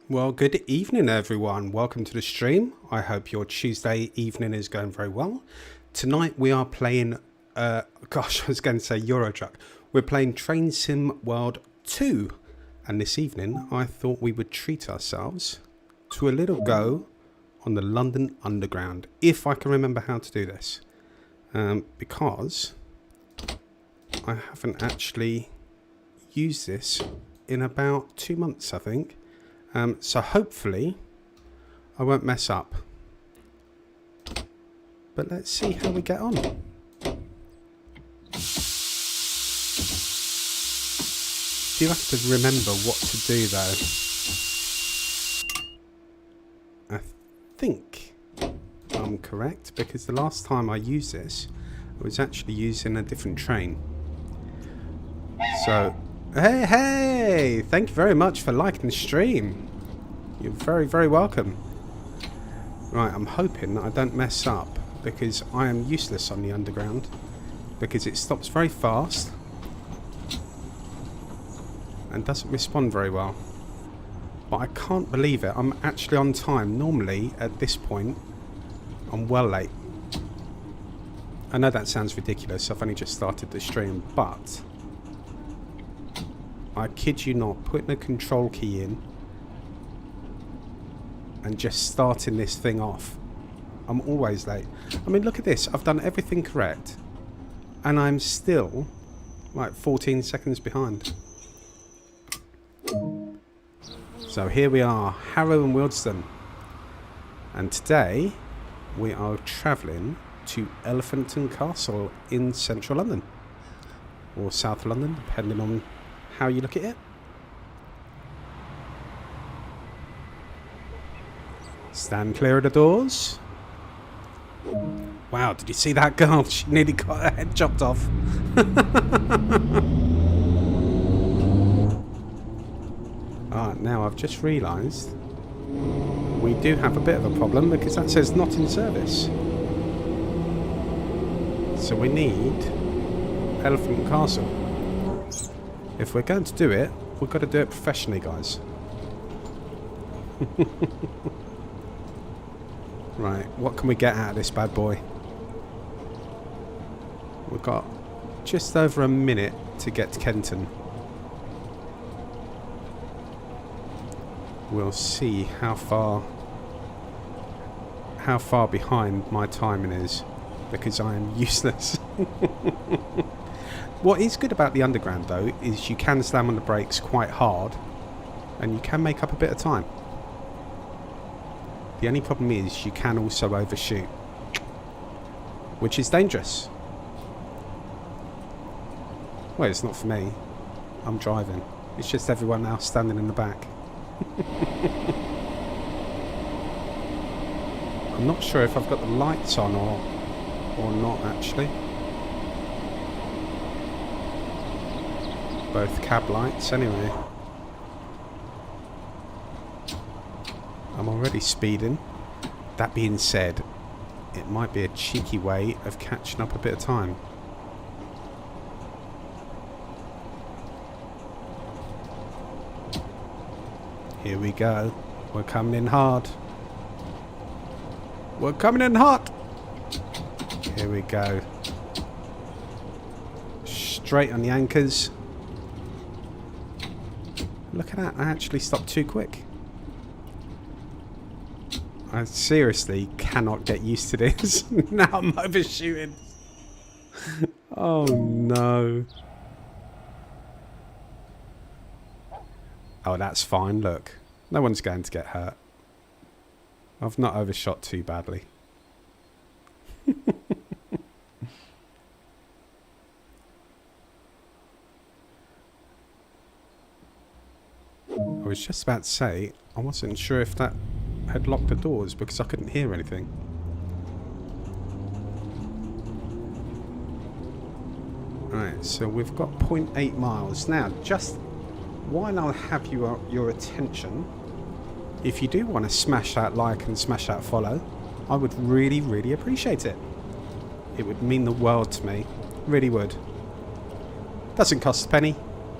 Well, good evening, everyone. Welcome to the stream. I hope your Tuesday evening is going very well. Tonight we are playing, I was going to say Euro Truck. We're playing Train Sim World 2. And this evening, I thought we would treat ourselves to a little go on the London Underground, if I can remember how to do this. Because I haven't actually used this in about 2 months, I think. So hopefully I won't mess up. But let's see how we get on. Do have to remember what to do though. I think I'm correct because the last time I used this I was actually using a different train. So hey, thank you very much for liking the stream. You're very, very welcome. Right, I'm hoping that I don't mess up because I am useless on the underground because it stops very fast and doesn't respond very well. But I can't believe it. I'm actually on time. Normally, at this point, I'm well late. I know that sounds ridiculous. I've only just started the stream, but I kid you not, putting a control key in and just starting this thing off, I'm always late. I mean, look at this. I've done everything correct and I'm still like 14 seconds behind. So here we are, Harrow and Wealdstone. And today we are travelling to Elephant and Castle in central London. Or South London, depending on how you look at it. Stand clear of the doors. Wow, did you see that girl? She nearly got her head chopped off. Now I've just realised we do have a bit of a problem because that says not in service. So we need Elephant and Castle. If we're going to do it, we've got to do it professionally, guys. Right, what can we get out of this bad boy? We've got just over a minute to get to Kenton. We'll see how far behind my timing is, because I am useless. What is good about the underground though is you can slam on the brakes quite hard and you can make up a bit of time. The only problem is you can also overshoot, which is dangerous. Well, it's not for me. I'm driving. It's just everyone else standing in the back. I'm not sure if I've got the lights on or not actually. Both cab lights anyway. I'm already speeding. That being said, it might be a cheeky way of catching up a bit of time. Here we go. We're coming in hard. We're coming in hot. Here we go. Straight on the anchors. Look at that. I actually stopped too quick. I seriously cannot get used to this. Now I'm overshooting. Oh no. Oh, that's fine. Look. No one's going to get hurt. I've not overshot too badly. I was just about to say, I wasn't sure if that had locked the doors because I couldn't hear anything. Right, so we've got 0.8 miles. Now, just while I'll have your attention, if you do want to smash that like and smash that follow, I would really, really appreciate it. It would mean the world to me. Really would. Doesn't cost a penny,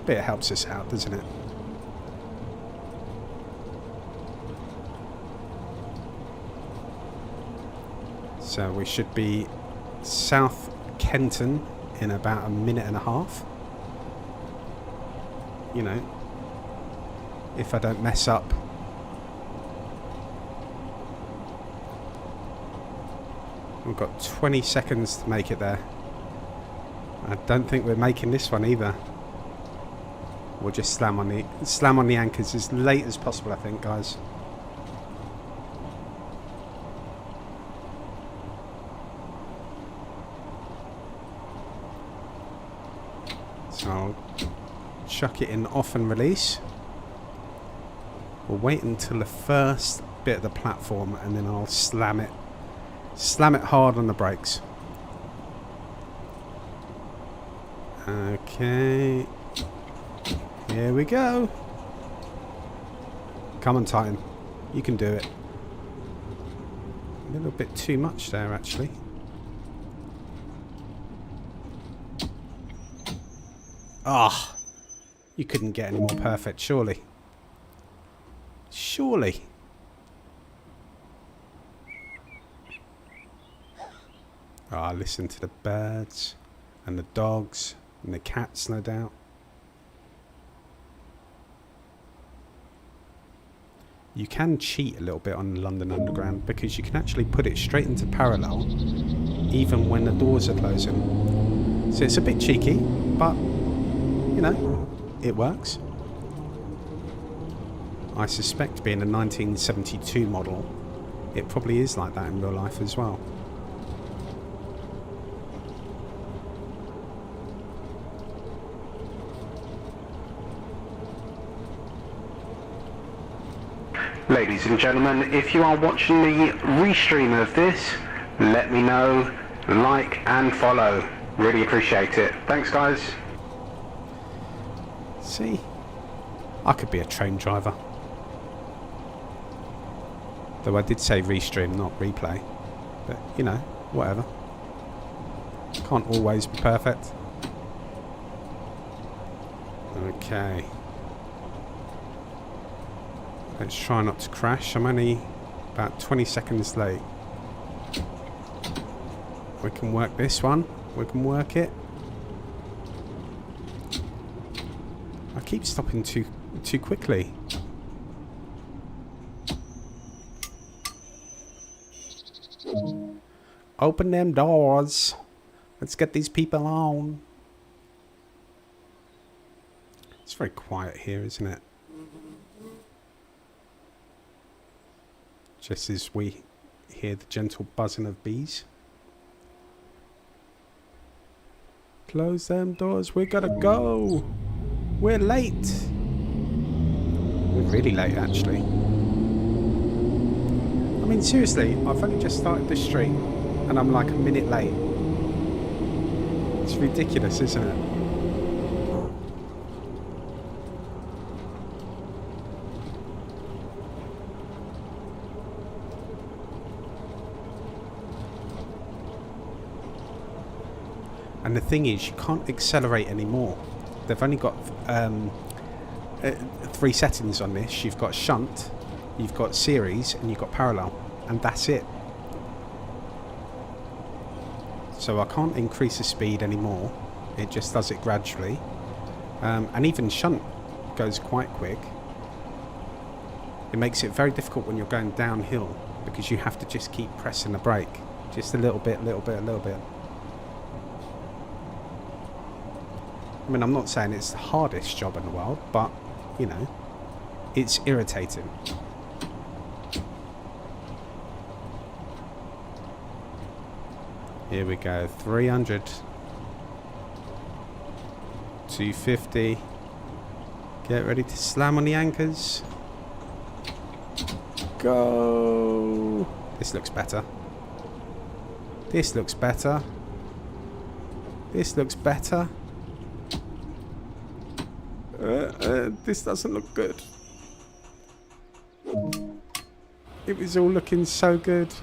but it helps us out, doesn't it? So we should be South Kenton in about a minute and a half. You know, if I don't mess up. We've got 20 seconds to make it there. I don't think we're making this one either. We'll just slam on the anchors as late as possible, I think, guys. So I'll chuck it in off and release. We'll wait until the first bit of the platform and then I'll slam it hard on the brakes. Okay, here we go. Come on, Titan, you can do it. A little bit too much there, actually. Ah, you couldn't get any more perfect, surely. Surely. Ah, listen to the birds and the dogs and the cats, no doubt. You can cheat a little bit on London Underground because you can actually put it straight into parallel even when the doors are closing. So it's a bit cheeky, but you know, it works. I suspect being a 1972 model, it probably is like that in real life as well. Ladies and gentlemen, if you are watching the restream of this, let me know, like and follow. Really appreciate it. Thanks, guys. See, I could be a train driver. Though I did say restream, not replay. But, you know, whatever. Can't always be perfect. Okay. Let's try not to crash. I'm only about 20 seconds late. We can work this one. We can work it. I keep stopping too quickly. Open them doors. Let's get these people on. It's very quiet here, isn't it? Just as we hear the gentle buzzing of bees. Close them doors, we gotta go. We're late. We're really late, actually. I mean, seriously, I've only just started this stream and I'm like a minute late. It's ridiculous, isn't it? And the thing is, you can't accelerate anymore. They've only got 3 settings on this. You've got shunt, you've got series, and you've got parallel. And that's it. So I can't increase the speed anymore. It just does it gradually. And even shunt goes quite quick. It makes it very difficult when you're going downhill because you have to just keep pressing the brake. Just a little bit, little bit, little bit. I mean, I'm not saying it's the hardest job in the world, but, you know, it's irritating. Here we go, 300. 250. Get ready to slam on the anchors. Go! This looks better. This looks better. This looks better. This doesn't look good. It was all looking so good.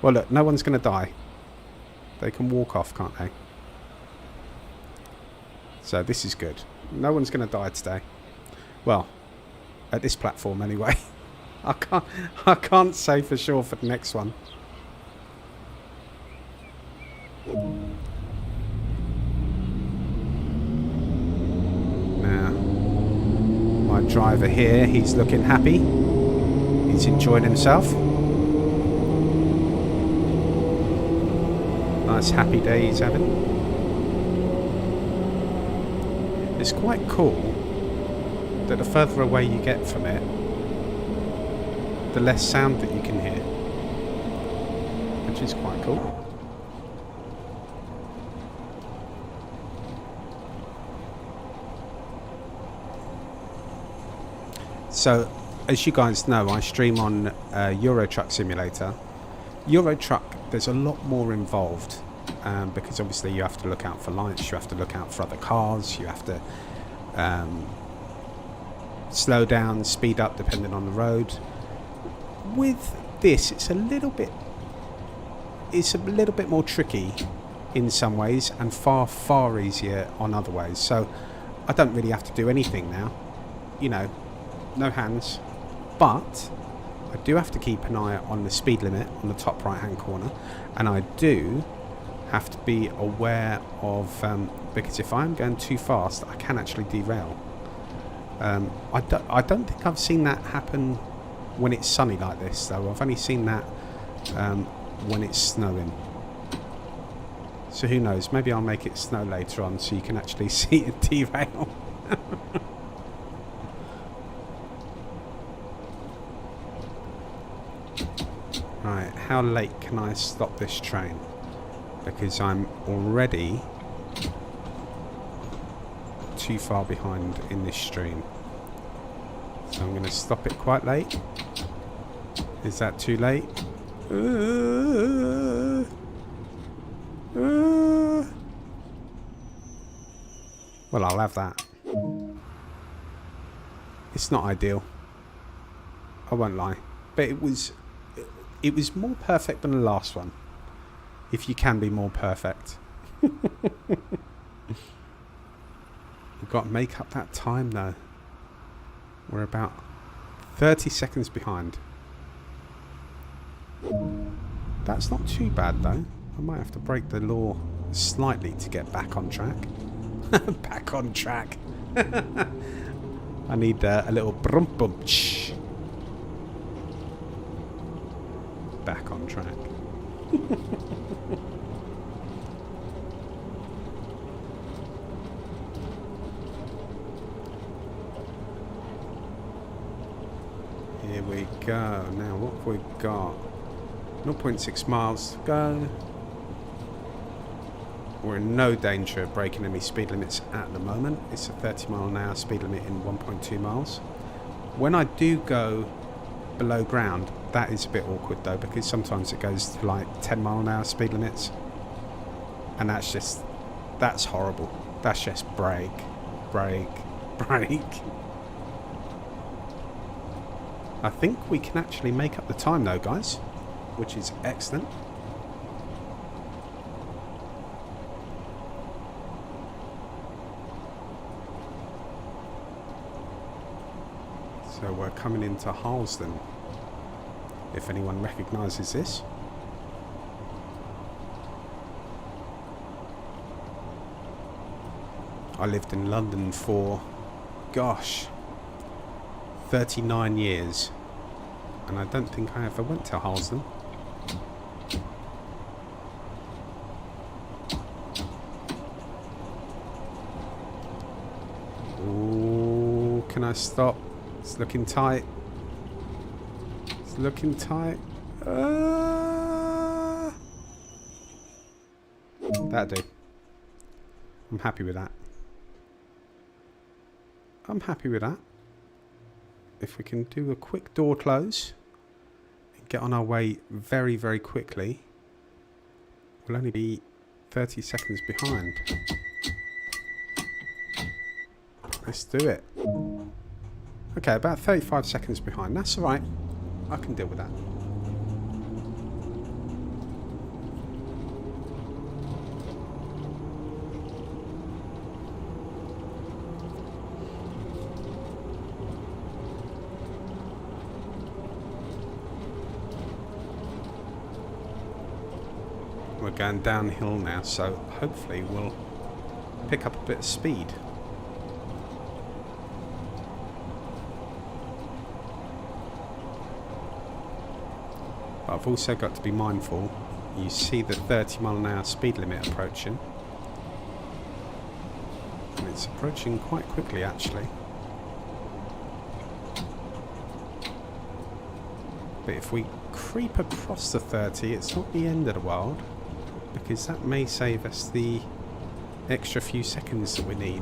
Well, look, no one's going to die. They can walk off, can't they? So this is good. No one's going to die today. Well, at this platform anyway. I can't say for sure for the next one. driver here, he's looking happy. He's enjoying himself. Nice happy day he's having. It's quite cool that the further away you get from it, the less sound that you can hear, which is quite cool. So, as you guys know, I stream on Euro Truck Simulator. Euro Truck, there's a lot more involved because obviously you have to look out for lights, you have to look out for other cars, you have to slow down, speed up depending on the road. With this, it's a little bit more tricky in some ways and far easier on other ways. So I don't really have to do anything now, you know, no hands, but I do have to keep an eye on the speed limit on the top right hand corner, and I do have to be aware of because if I'm going too fast I can actually derail. I don't think I've seen that happen when it's sunny like this though. I've only seen that when it's snowing, so who knows, maybe I'll make it snow later on so you can actually see it derail. Right, how late can I stop this train? Because I'm already too far behind in this stream. So I'm going to stop it quite late. Is that too late? Well, I'll have that. It's not ideal, I won't lie, but it was more perfect than the last one, if you can be more perfect. We've got to make up that time though. We're about 30 seconds behind. That's not too bad though. I might have to break the law slightly to get back on track. Back on track. I need a little brump bump. Back on track. Here we go. Now what have we got? 0.6 miles to go. We're in no danger of breaking any speed limits at the moment. It's a 30 mile an hour speed limit in 1.2 miles. When I do go below ground, that is a bit awkward though, because sometimes it goes to like 10 mile an hour speed limits, and that's horrible. That's just brake. I think we can actually make up the time though, guys, which is excellent. So we're coming into Harlesden, if anyone recognises this. I lived in London for, gosh, 39 years, and I don't think I ever went to Harlesden. Ooh, can I stop? It's looking tight. It's looking tight. That'll do. I'm happy with that. I'm happy with that. If we can do a quick door close and get on our way very, very quickly, we'll only be 30 seconds behind. Let's do it. Okay, about 35 seconds behind. That's alright. I can deal with that. We're going downhill now, so hopefully we'll pick up a bit of speed. But I've also got to be mindful. You see the 30 mph speed limit approaching. And it's approaching quite quickly actually. But if we creep across the 30, it's not the end of the world, because that may save us the extra few seconds that we need.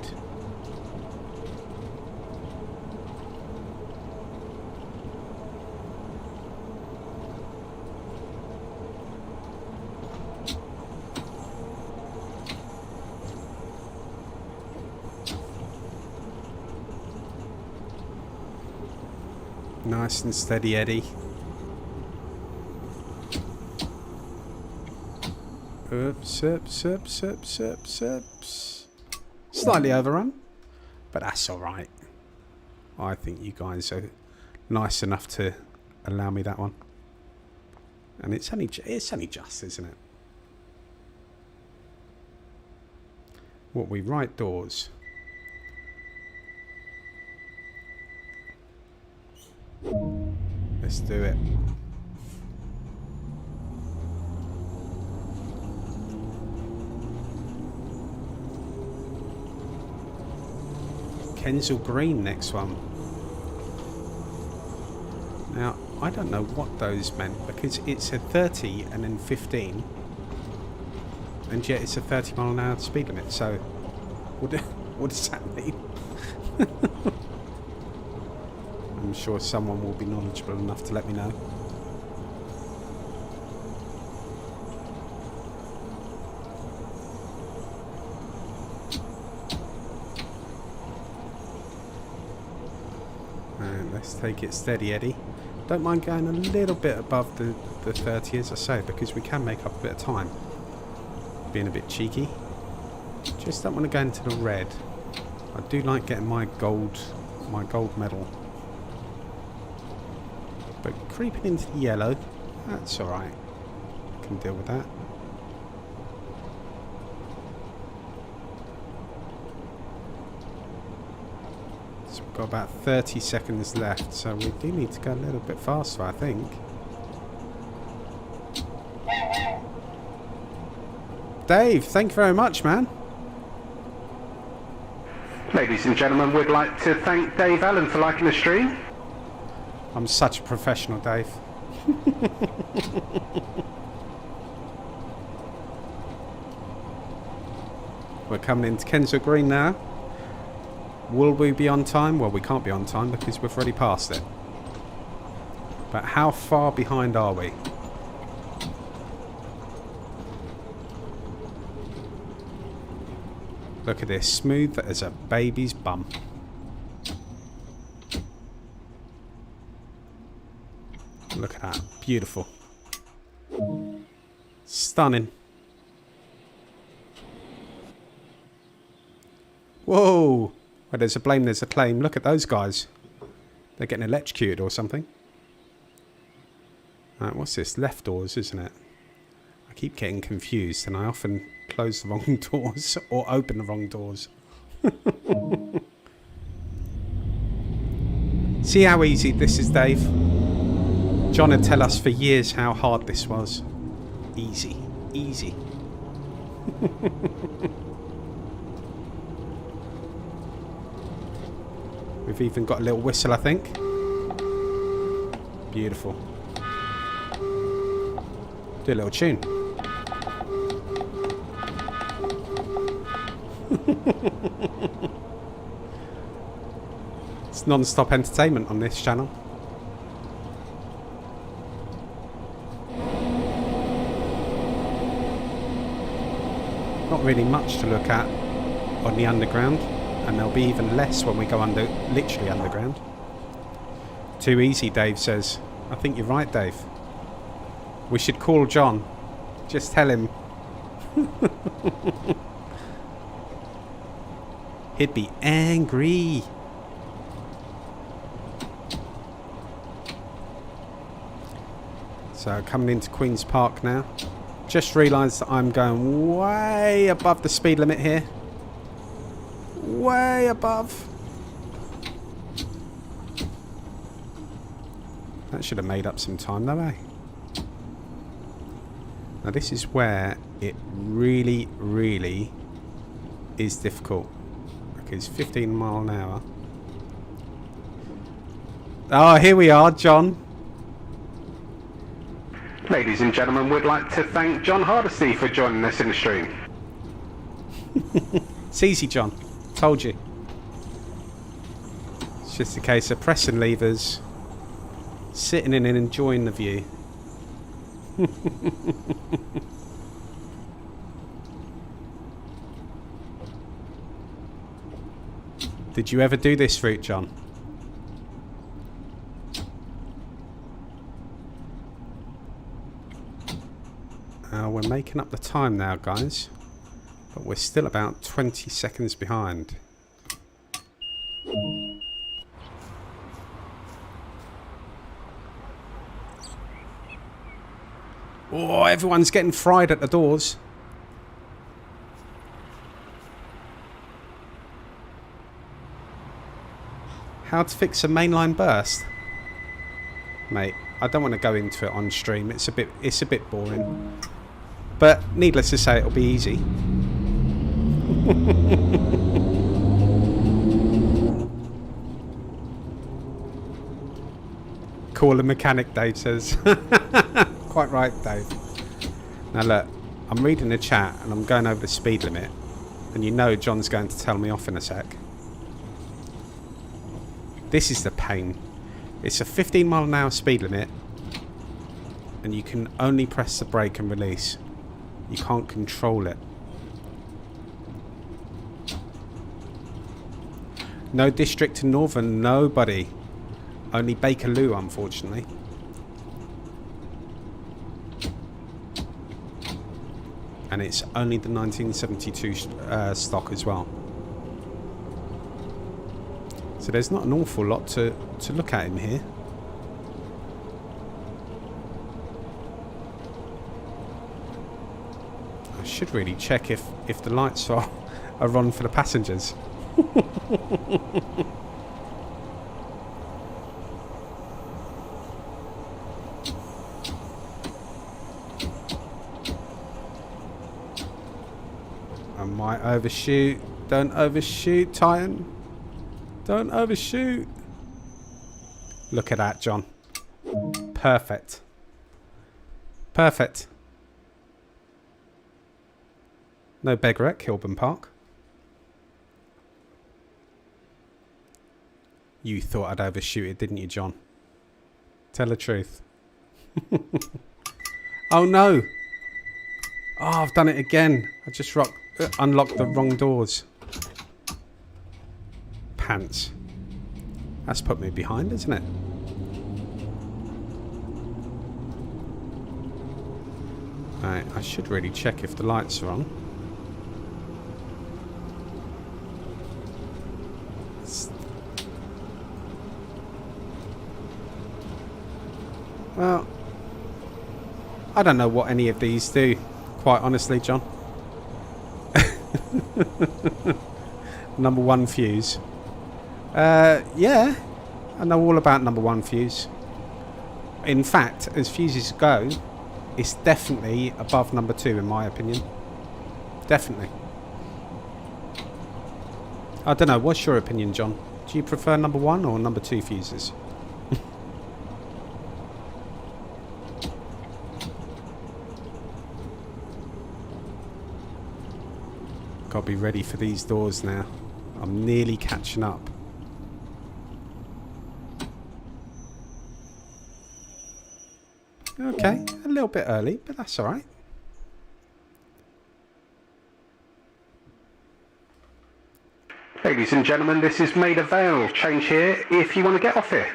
Nice and steady, Eddie. Oops, oops, oops, oops, oops, oops. Slightly overrun, but that's alright. I think you guys are nice enough to allow me that one. And it's only just, isn't it? What we right doors. Let's do it. Kensal Green, next one. Now, I don't know what those meant, because it said 30 and then 15, and yet it's a 30 mph speed limit, so what does that mean? I'm sure someone will be knowledgeable enough to let me know. And let's take it steady, Eddie. Don't mind going a little bit above the 30, as I say, because we can make up a bit of time. Being a bit cheeky. Just don't want to go into the red. I do like getting my gold medal. But creeping into the yellow, that's alright. Can deal with that. So we've got about 30 seconds left, so we do need to go a little bit faster, I think. Dave, thank you very much, man. Ladies and gentlemen, we'd like to thank Dave Allen for liking the stream. I'm such a professional, Dave. We're coming into Kensal Green now. Will we be on time? Well, we can't be on time because we've already passed it. But how far behind are we? Look at this, smooth as a baby's bum. Look at that, beautiful. Stunning. Whoa! Where there's a blame, there's a claim. Look at those guys. They're getting electrocuted or something. Right, what's this? Left doors, isn't it? I keep getting confused and I often close the wrong doors or open the wrong doors. See how easy this is, Dave? John had tell us for years how hard this was. Easy. Easy. We've even got a little whistle, I think. Beautiful. Do a little tune. It's non-stop entertainment on this channel. Not really much to look at on the underground, and there'll be even less when we go literally underground. Too easy, Dave says. I think you're right, Dave. We should call John. Just tell him. He'd be angry. So coming into Queen's Park now. Just realised that I'm going way above the speed limit here. Way above. That should have made up some time though, eh? Now this is where it really, really is difficult. Because 15 mile an hour. Oh, here we are, John. Ladies and gentlemen, we'd like to thank John Hardesty for joining us in the stream. It's easy, John. Told you. It's just a case of pressing levers, sitting in and enjoying the view. Did you ever do this route, John? We're making up the time now, guys. But we're still about 20 seconds behind. Oh, everyone's getting fried at the doors. How to fix a mainline burst? Mate, I don't want to go into it on stream. It's a bit boring. But needless to say, it'll be easy. Call a mechanic, Dave says. Quite right, Dave. Now look, I'm reading the chat and I'm going over the speed limit. And you know John's going to tell me off in a sec. This is the pain. It's a 15 mile an hour speed limit. And you can only press the brake and release. You can't control it. No district in Northern, nobody. Only Bakerloo, unfortunately. And it's only the 1972 stock as well. So there's not an awful lot to look at in here. I should really check if the lights are on for the passengers. I might overshoot. Don't overshoot, Titan. Don't overshoot. Look at that, John. Perfect. Perfect. No beggar at Kilburn Park. You thought I'd overshoot it, didn't you, John? Tell the truth. Oh no! Oh, I've done it again. I just unlocked the wrong doors. Pants. That's put me behind, isn't it? Right, I should really check if the lights are on. Well, I don't know what any of these do, quite honestly, John. Number one fuse. Yeah, I know all about number one fuse. In fact, as fuses go, it's definitely above number two, in my opinion. Definitely. I don't know, what's your opinion, John? Do you prefer number one or number two fuses? Gotta be ready for these doors now. I'm nearly catching up. Okay, a little bit early, but that's alright. Ladies and gentlemen, this is Maida Vale. Change here if you want to get off here.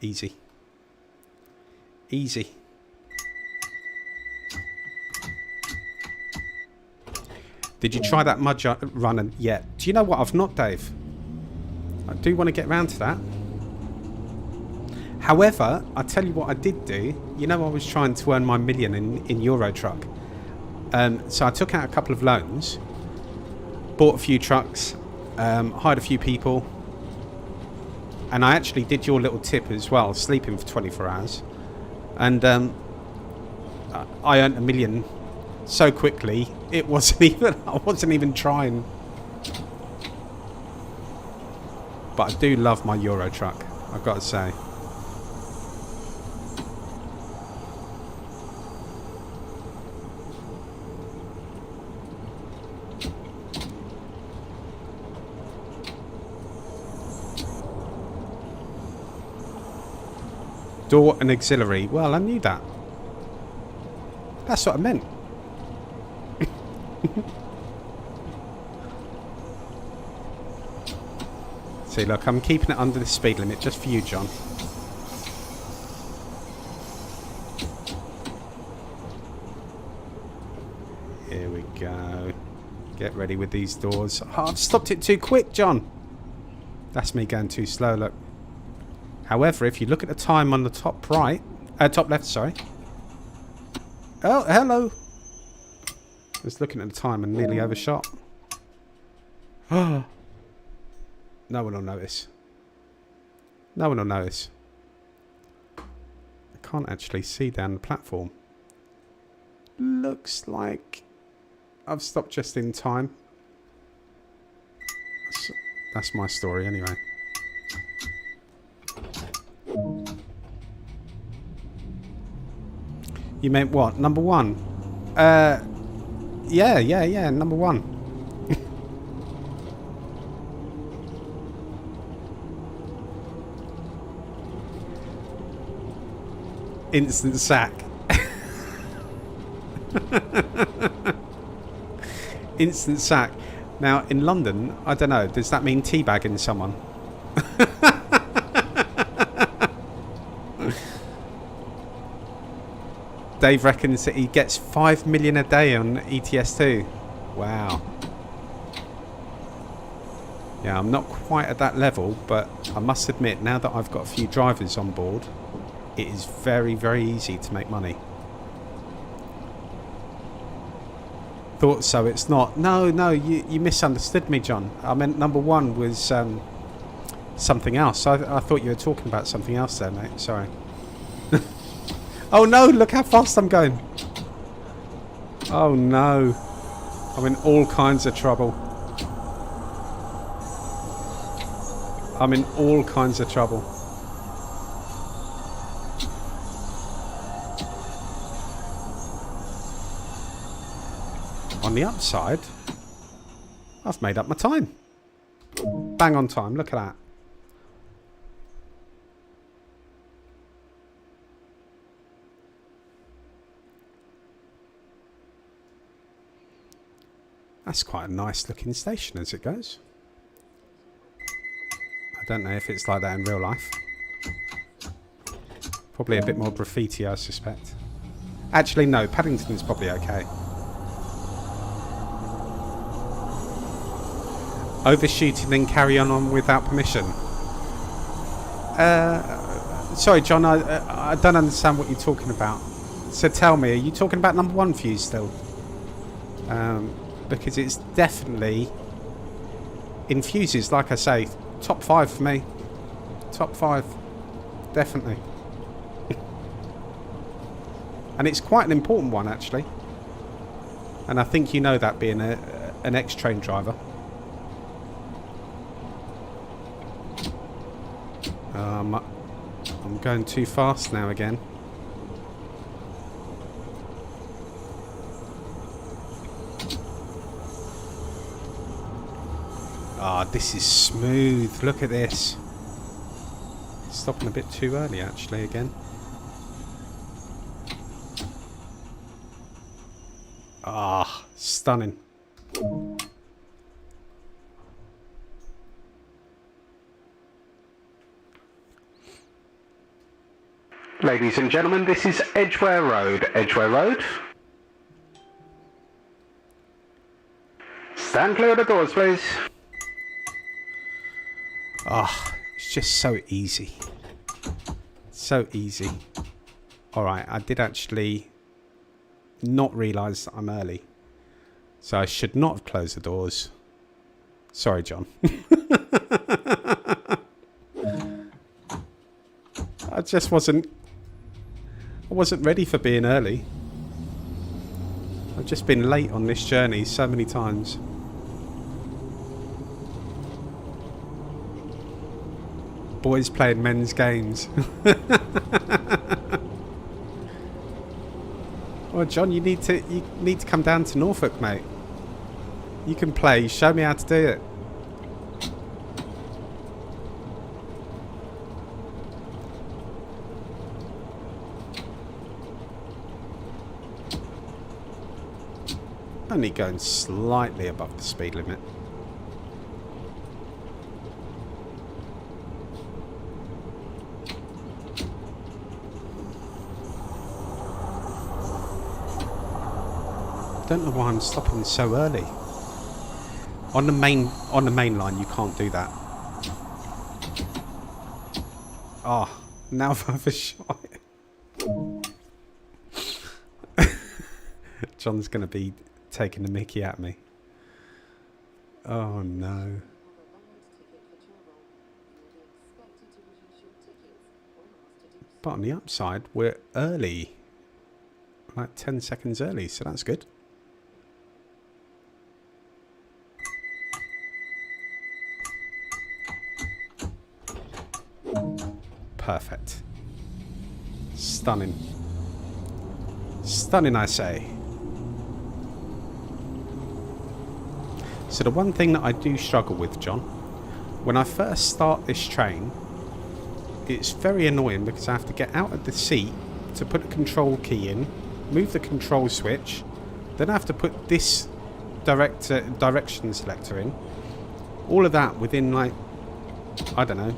Easy. Easy. Did you try that mud run yet? Do you know what? I've not, Dave. I do want to get round to that. However, I tell you what I did do. You know, I was trying to earn my million in Euro Truck. So I took out a couple of loans, bought a few trucks, hired a few people, and I actually did your little tip as well, sleeping for 24 hours. And I earned 1 million so quickly. It wasn't even. I wasn't even trying. But I do love my Euro truck, I've got to say. Door and auxiliary. Well, I knew that. That's what I meant. See, look, I'm keeping it under the speed limit just for you, John. Here we go. Get ready with these doors. Oh, I've stopped it too quick, John. That's me going too slow, look. However, if you look at the time on the top right, top left, sorry. Oh, hello. I was looking at the time and nearly overshot. No one will notice. No one will notice. I can't actually see down the platform. Looks like I've stopped just in time. That's my story anyway. You meant what? Number 1? Yeah, number 1. Instant sack. Instant sack. Now, in London, I don't know, does that mean teabagging someone? Dave reckons that he gets 5 million a day on ETS2. Wow. Yeah, I'm not quite at that level, but I must admit, now that I've got a few drivers on board, it is very, very easy to make money. Thought so, it's not. No, you misunderstood me, John. I meant number 1 was something else. I thought you were talking about something else there, mate. Sorry. Oh no, look how fast I'm going. Oh no. I'm in all kinds of trouble. I'm in all kinds of trouble. On the upside, I've made up my time. Bang on time, look at that. That's quite a nice looking station as it goes. I don't know if it's like that in real life. Probably a bit more graffiti, I suspect. Actually, no, Paddington's probably okay. Overshooting and carry on without permission. Sorry, John, I don't understand what you're talking about. So tell me, are you talking about number 1 for you still? Because it's definitely infuses, like I say, top 5 for me. Top 5, definitely. And it's quite an important one, actually. And I think you know that, being an ex-train driver. I'm going too fast now again. Ah, this is smooth. Look at this. Stopping a bit too early, actually, again. Ah, stunning. Ladies and gentlemen, this is Edgware Road. Edgware Road. Stand clear of the doors, please. Ah, it's just so easy. So easy. Alright, I did actually not realise that I'm early. So I should not have closed the doors. Sorry, John. I just wasn't ready for being early. just been late on this journey so many times. Boys playing men's games. Well, John, you need to come down to Norfolk, mate. You can play. Show me how to do it. Only going slightly above the speed limit. Don't know why I'm stopping so early. On the main line, you can't do that. Ah, oh, now I've overshot. John's gonna be taking the mickey at me. Oh no. But on the upside, we're early. Like 10 seconds early, so that's good. Perfect. Stunning. Stunning, I say. So the one thing that I do struggle with, John, when I first start this train, it's very annoying because I have to get out of the seat to put the control key in, move the control switch, then I have to put this direction selector in. All of that within, like, I don't know,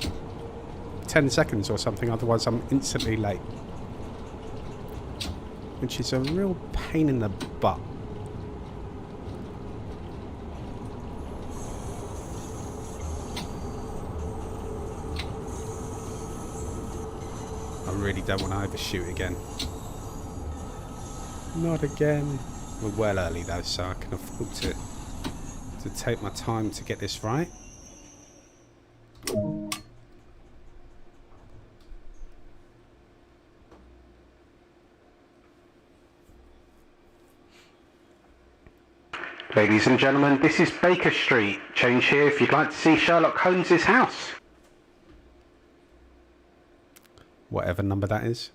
10 seconds or something, otherwise I'm instantly late. Which is a real pain in the butt. I really don't want to overshoot again. Not again. We're well early though, so I can afford to take my time to get this right. Ladies and gentlemen, this is Baker Street. Change here if you'd like to see Sherlock Holmes's house. Whatever number that is.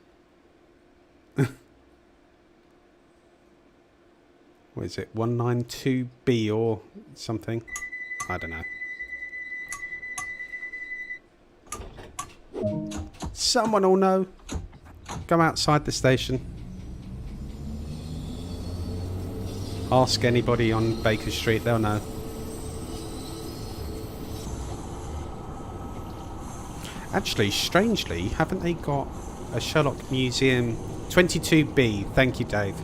What is it? 192B or something? I don't know. Someone will know. Go outside the station. Ask anybody on Baker Street, they'll know. Actually, strangely, haven't they got a Sherlock Museum 22B? Thank you, Dave.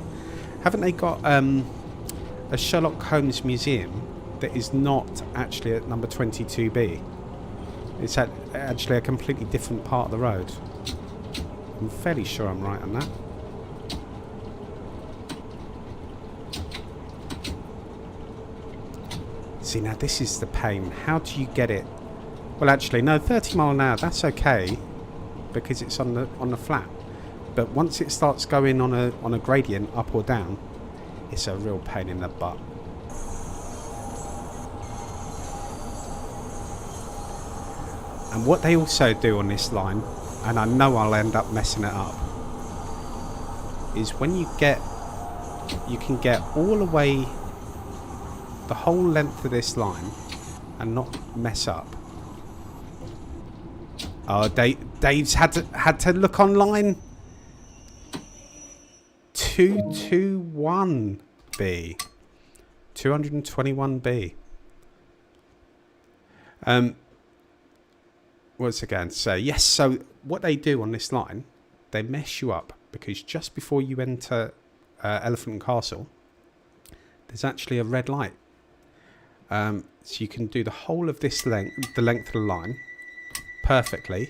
Haven't they got a Sherlock Holmes Museum that is not actually at number 22B? It's at actually a completely different part of the road. I'm fairly sure I'm right on that. See, now this is the pain. How do you get it? Well, actually, no, 30 mile an hour, that's okay because it's on the flat. But once it starts going on a gradient, up or down, it's a real pain in the butt. And what they also do on this line, and I know I'll end up messing it up, is when you can get all the way the whole length of this line and not mess up. Oh, Dave's had to look online. 221B. 221B. What's it going to say? Yes, so what they do on this line, they mess you up because just before you enter Elephant and Castle, there's actually a red light. So you can do the whole of this length, the length of the line, perfectly,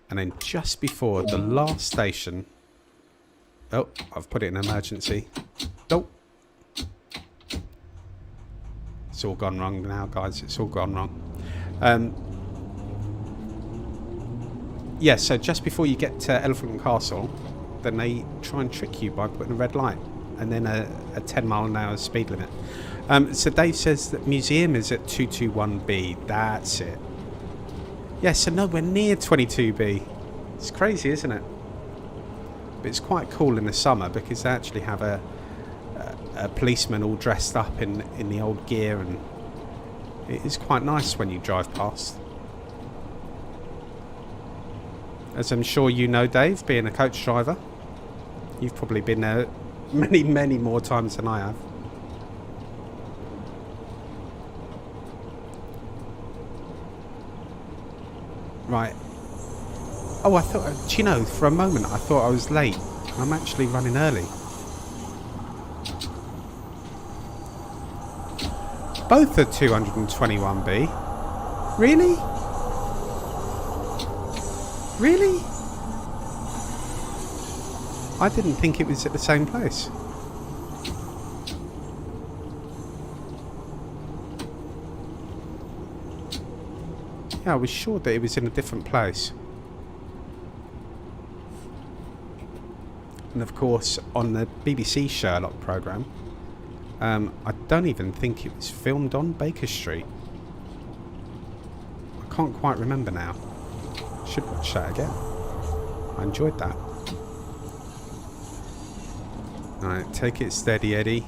and then just before the last station, oh, I've put it in emergency. Oh, it's all gone wrong now, guys. It's all gone wrong. Yeah, so just before you get to Elephant and Castle, then they try and trick you by putting a red light. and then a 10 mile an hour speed limit. So Dave says that museum is at 221B. That's it. Yes, so nowhere near 22B. It's crazy, isn't it? But it's quite cool in the summer because they actually have a policeman all dressed up in the old gear, and it is quite nice when you drive past. As I'm sure you know, Dave, being a coach driver, you've probably been there many, many more times than I have. Right. Oh, I thought, do you know, for a moment I thought I was late. I'm actually running early. Both are 221B. Really? Really? I didn't think it was at the same place. Yeah, I was sure that it was in a different place. And of course, on the BBC Sherlock programme, I don't even think it was filmed on Baker Street. I can't quite remember now. Should watch that again. I enjoyed that. Alright, take it steady, Eddie.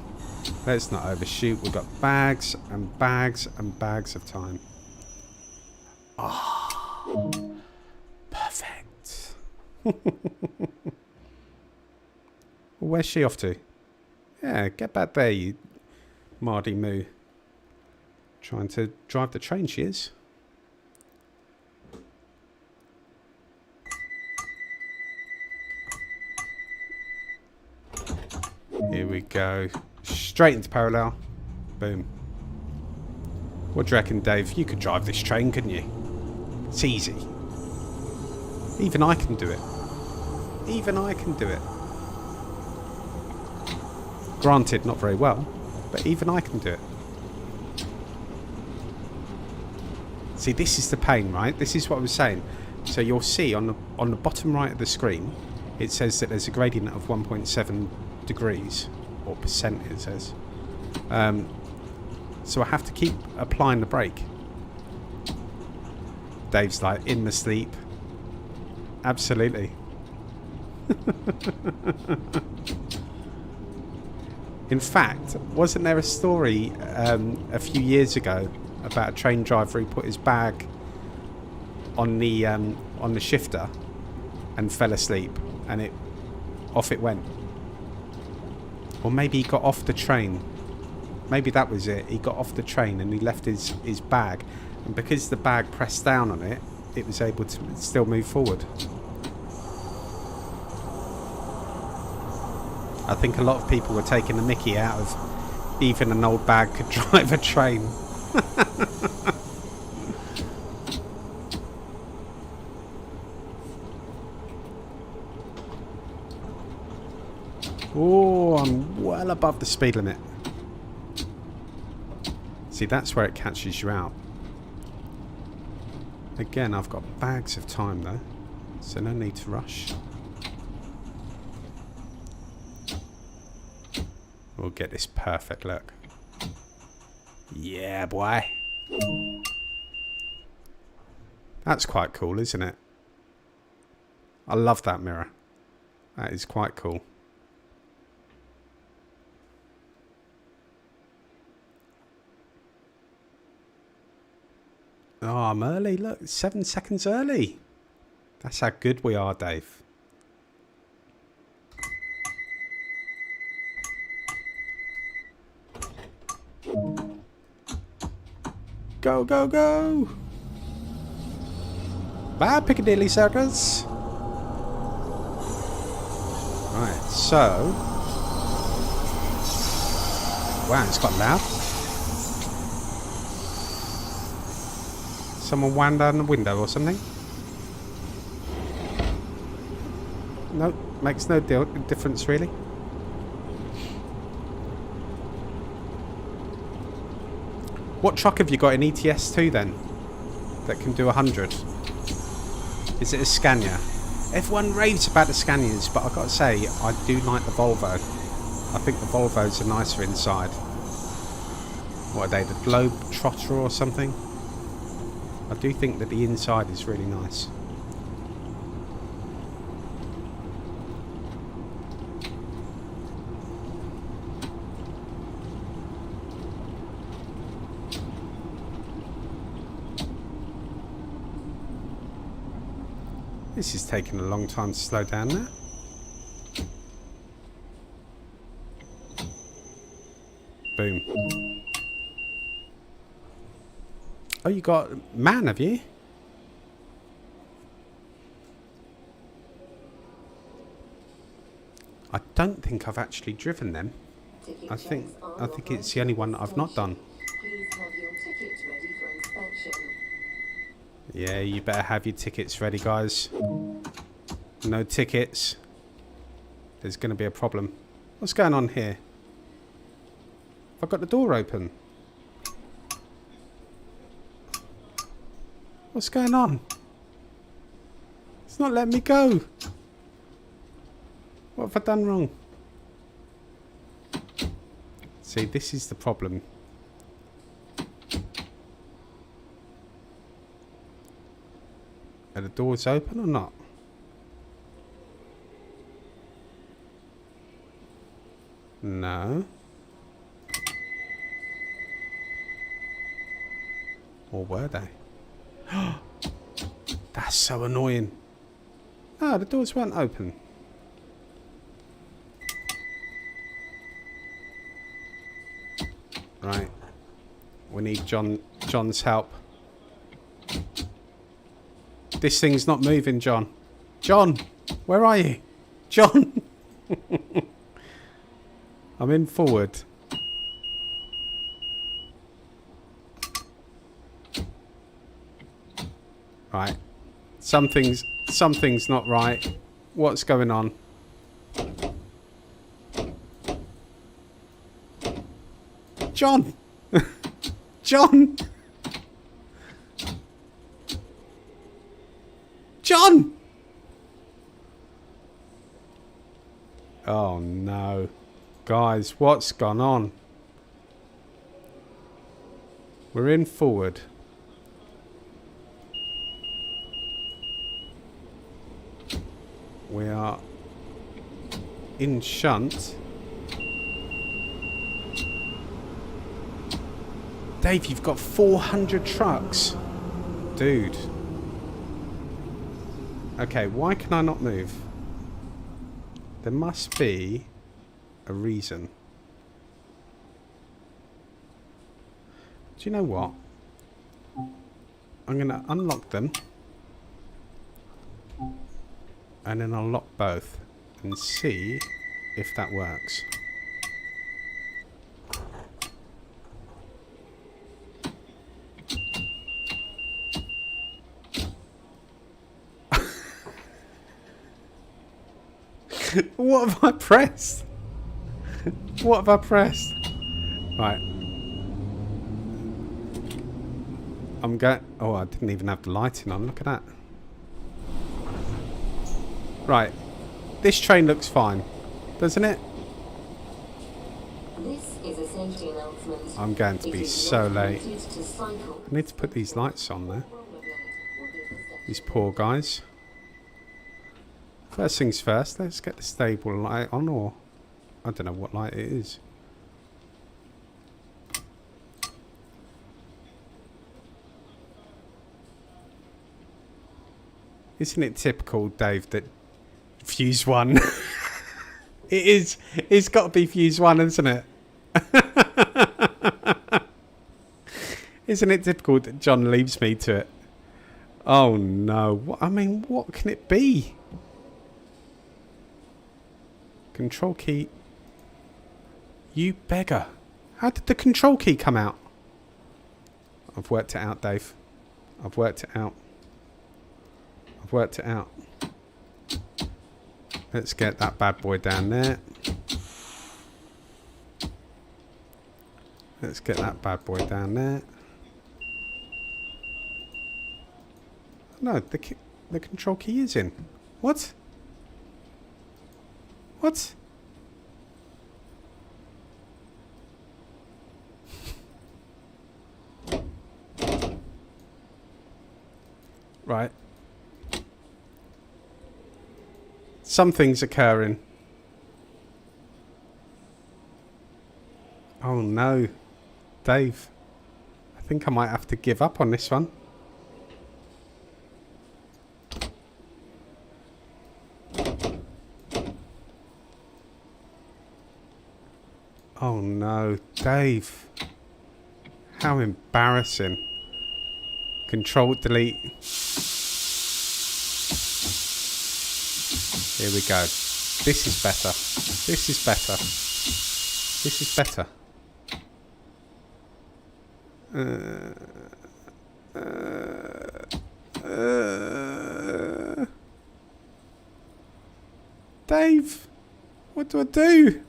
Let's not overshoot. We've got bags and bags and bags of time. Ah, perfect. Where's she off to? Yeah, get back there, you Mardy Moo. Trying to drive the train, she is. Here we go. Straight into parallel. Boom. What do you reckon, Dave? You could drive this train, couldn't you? It's easy. Even I can do it. Even I can do it. Granted, not very well, but even I can do it. See, this is the pain, right? This is what I was saying. So you'll see on the bottom right of the screen, it says that there's a gradient of 1.7 degrees, or percent it says. So I have to keep applying the brake. Dave's like, in the sleep. Absolutely. In fact, wasn't there a story a few years ago about a train driver who put his bag on the shifter and fell asleep, and off it went? Or maybe he got off the train. Maybe that was it. He got off the train and he left his bag, and because the bag pressed down on it, it was able to still move forward. I think a lot of people were taking the mickey out of even an old bag could drive a train. Oh, I'm well above the speed limit. See, that's where it catches you out. Again, I've got bags of time though, so no need to rush. We'll get this perfect look. Yeah, boy. That's quite cool, isn't it? I love that mirror. That is quite cool. Oh, I'm early. Look, 7 seconds early. That's how good we are, Dave. Go, go, go! Bye, Piccadilly Circus! Right, so... Wow, it's got loud. Someone wound down the window or something? No, makes no difference really. What truck have you got in ETS2 then? That can do 100? Is it a Scania? Everyone raves about the Scanias, but I've got to say, I do like the Volvo. I think the Volvos are nicer inside. What are they, the Globe Trotter or something? I do think that the inside is really nice. This is taking a long time to slow down now. Boom. Oh, you got man, have you? I don't think I've actually driven them. I think it's the only one that I've not done. Please have your tickets ready for inspection. Yeah, you better have your tickets ready, guys. No tickets. There's going to be a problem. What's going on here? Have I got the door open? What's going on? It's not letting me go. What have I done wrong? See, this is the problem. Are the doors open or not? No. Or were they? That's so annoying. Oh, the doors weren't open. Right. We need John's help. This thing's not moving, John. John, where are you? John! I'm in forward. Right. Something's not right. What's going on? John! John! John! Oh no. Guys, what's gone on? We're in forward. We are in shunt. Dave, you've got 400 trucks. Dude. Okay, why can I not move? There must be a reason. Do you know what? I'm going to unlock them. And then I'll lock both and see if that works. What have I pressed? What have I pressed? Right. I'm going... Oh, I didn't even have the lighting on. Look at that. Right. This train looks fine. Doesn't it? This is a safety announcement. I'm going to be so late. To cycle. I need to put these lights on there. These poor guys. First things first, let's get the stable light on, or I don't know what light it is. Isn't it typical, Dave, that fuse one? It is. It's got to be fuse one, isn't it? Isn't it typical that John leaves me to it? Oh no! I mean, what can it be? Control key. You beggar. How did the control key come out? I've worked it out, Dave. I've worked it out. I've worked it out. Let's get that bad boy down there. Let's get that bad boy down there. No, the control key is in. What? What? Right. Something's occurring. Oh no. Dave. I think I might have to give up on this one. Oh no. Dave. How embarrassing. Control delete. Here we go. This is better. This is better. This is better. Dave, what do I do?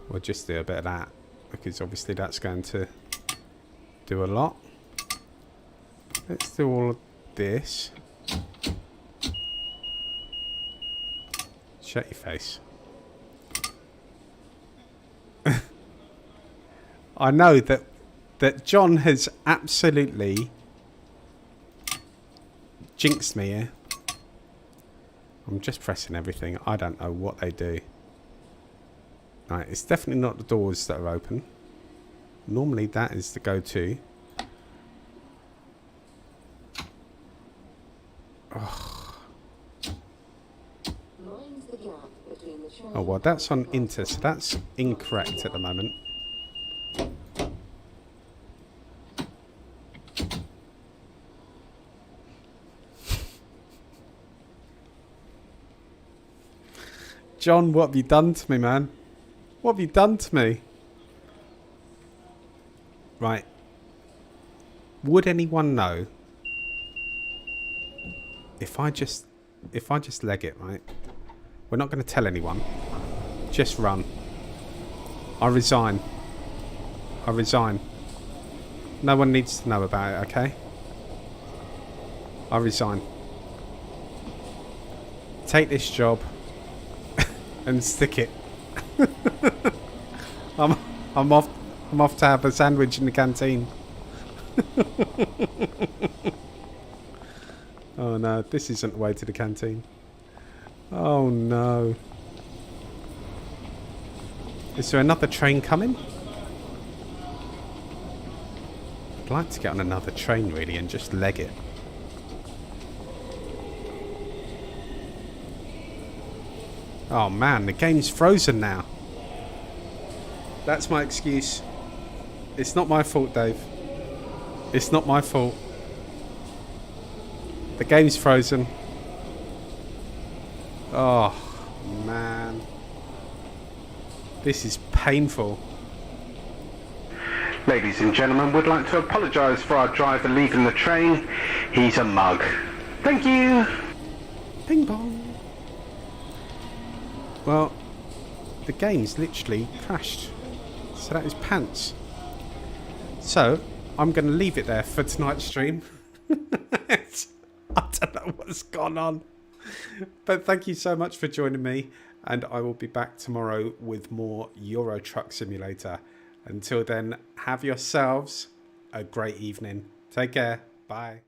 We'll just do a bit of that, because obviously that's going to do a lot. Let's do all of this. Shut your face. I know that John has absolutely jinxed me here. I'm just pressing everything. I don't know what they do. Right, it's definitely not the doors that are open. Normally that is the go-to. Oh, well, that's on Inter, so that's incorrect at the moment. John, what have you done to me, man? What have you done to me? Right. Would anyone know if I just leg it, right? We're not going to tell anyone. Just run. I resign. I resign. No one needs to know about it, okay? I resign. Take this job and stick it. I'm off to have a sandwich in the canteen. Oh no, this isn't the way to the canteen. Oh no. Is there another train coming? I'd like to get on another train really and just leg it. Oh man, the game's frozen now. That's my excuse. It's not my fault, Dave. It's not my fault. The game's frozen. Oh, man. This is painful. Ladies and gentlemen, we'd like to apologise for our driver leaving the train. He's a mug. Thank you. Ping pong. Well, the game's literally crashed. So that is pants. So, I'm going to leave it there for tonight's stream. I don't know what's gone on. But thank you so much for joining me. And I will be back tomorrow with more Euro Truck Simulator. Until then, have yourselves a great evening. Take care. Bye.